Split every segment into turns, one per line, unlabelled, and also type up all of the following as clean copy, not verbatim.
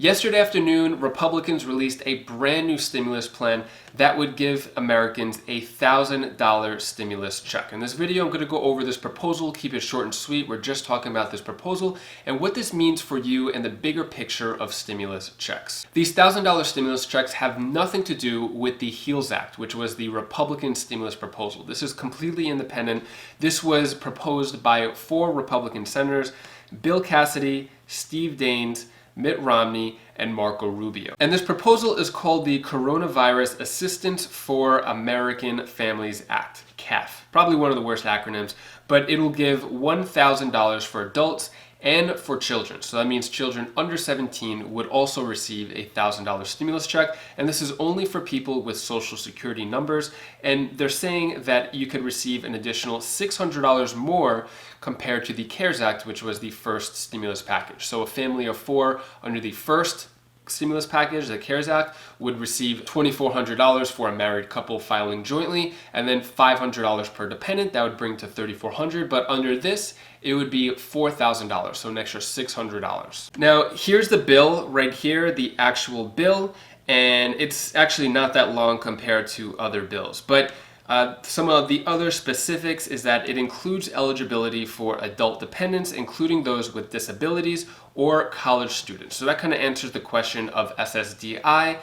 Yesterday afternoon, Republicans released a brand new stimulus plan that would give Americans a $1,000 stimulus check. In this video, I'm going to go over this proposal, keep it short and sweet. We're just talking about this proposal and what this means for you and the bigger picture of stimulus checks. These $1,000 stimulus checks have nothing to do with the HEALS Act, which was the Republican stimulus proposal. This is completely independent. This was proposed by 4 Republican senators, Bill Cassidy, Steve Daines, Mitt Romney, and Marco Rubio. And this proposal is called the Coronavirus Assistance for American Families Act, CAF. Probably one of the worst acronyms, but it'll give $1,000 for adults and for children. So that means children under 17 would also receive a $1,000 stimulus check. And this is only for people with social security numbers. And they're saying that you could receive an additional $600 more compared to the CARES Act, which was the first stimulus package. So a family of 4 under the first stimulus package, the CARES Act, would receive $2,400 for a married couple filing jointly, and then $500 per dependent. That would bring to $3,400. But under this, it would be $4,000, so an extra $600. Now, here's the bill right here, the actual bill, and it's actually not that long compared to other bills. But some of the other specifics is that it includes eligibility for adult dependents, including those with disabilities or college students. So that kind of answers the question of SSDI,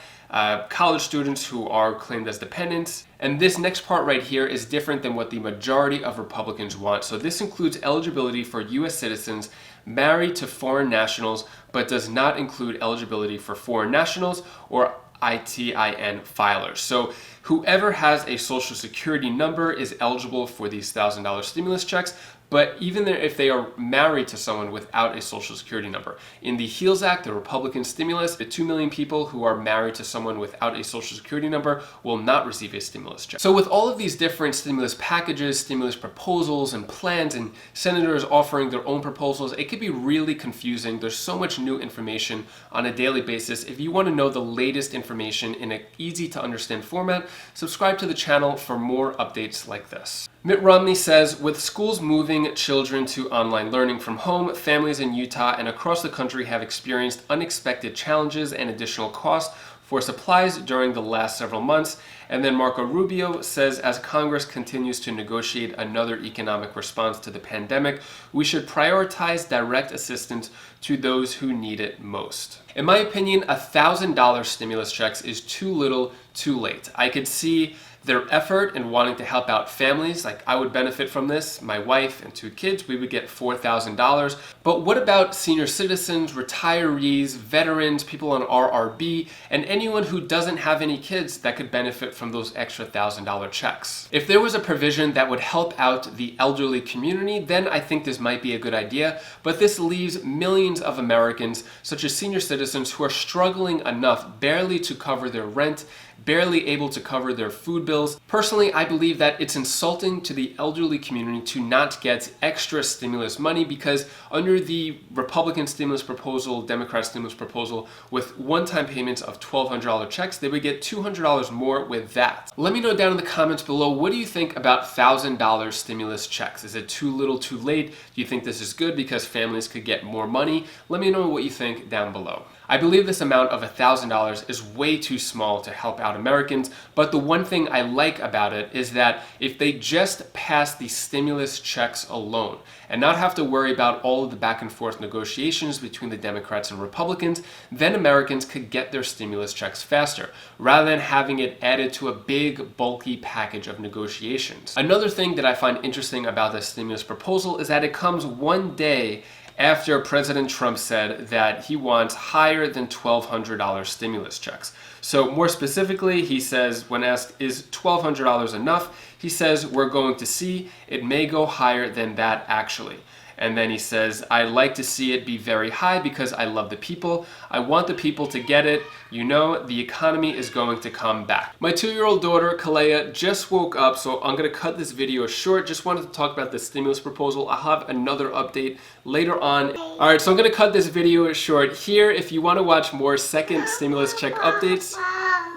college students who are claimed as dependents. And this next part right here is different than what the majority of Republicans want. So this includes eligibility for U.S. citizens married to foreign nationals, but does not include eligibility for foreign nationals or ITIN filers. So whoever has a social security number is eligible for these $1,000 stimulus checks, but even if they are married to someone without a social security number. In the HEALS Act, the Republican stimulus, the 2 million people who are married to someone without a social security number will not receive a stimulus check. So with all of these different stimulus packages, stimulus proposals, and plans, and senators offering their own proposals, it could be really confusing. There's so much new information on a daily basis. If you want to know the latest information in an easy to understand format, subscribe to the channel for more updates like this. Mitt Romney says, with schools moving children to online learning from home, families in Utah and across the country have experienced unexpected challenges and additional costs for supplies during the last several months. And then Marco Rubio says, as Congress continues to negotiate another economic response to the pandemic, we should prioritize direct assistance to those who need it most. In my opinion, $1,000 stimulus checks is too little, too late. I could see their effort in wanting to help out families. Like, I would benefit from this. My wife and 2 kids, we would get $4,000. But what about senior citizens, retirees, veterans, people on RRB, and anyone who doesn't have any kids that could benefit from those extra $1,000 checks? If there was a provision that would help out the elderly community, then I think this might be a good idea. But this leaves millions of Americans, such as senior citizens, who are struggling enough barely to cover their rent, barely able to cover their food bills. Personally, I believe that it's insulting to the elderly community to not get extra stimulus money, because under the Republican stimulus proposal, Democrat stimulus proposal, with one-time payments of $1,200 checks, they would get $200 more with that. Let me know down in the comments below, what do you think about $1,000 stimulus checks? Is it too little, too late? Do you think this is good because families could get more money? Let me know what you think down below. I believe this amount of $1,000 is way too small to help out Americans, but the one thing I like about it is that if they just pass the stimulus checks alone and not have to worry about all of the back and forth negotiations between the Democrats and Republicans, then Americans could get their stimulus checks faster, rather than having it added to a big, bulky package of negotiations. Another thing that I find interesting about this stimulus proposal is that it comes one day after President Trump said that he wants higher than $1,200 stimulus checks. So more specifically, he says, when asked, is $1,200 enough? He says, we're going to see. It may go higher than that, actually. And then he says, I like to see it be very high because I love the people. I want the people to get it. You know, the economy is going to come back. My 2-year-old daughter, Kalea, just woke up, so I'm going to cut this video short. Just wanted to talk about the stimulus proposal. I'll have another update later on. All right, so I'm going to cut this video short here. If you want to watch more second stimulus check updates.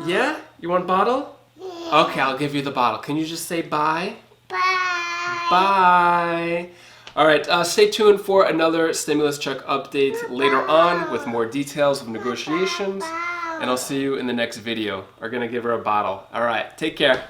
Yeah? You want a bottle? Okay, I'll give you the bottle. Can you just say bye? Bye. Bye. All right, stay tuned for another stimulus check update later on with more details of negotiations. And I'll see you in the next video. We're gonna give her a bottle. All right, take care.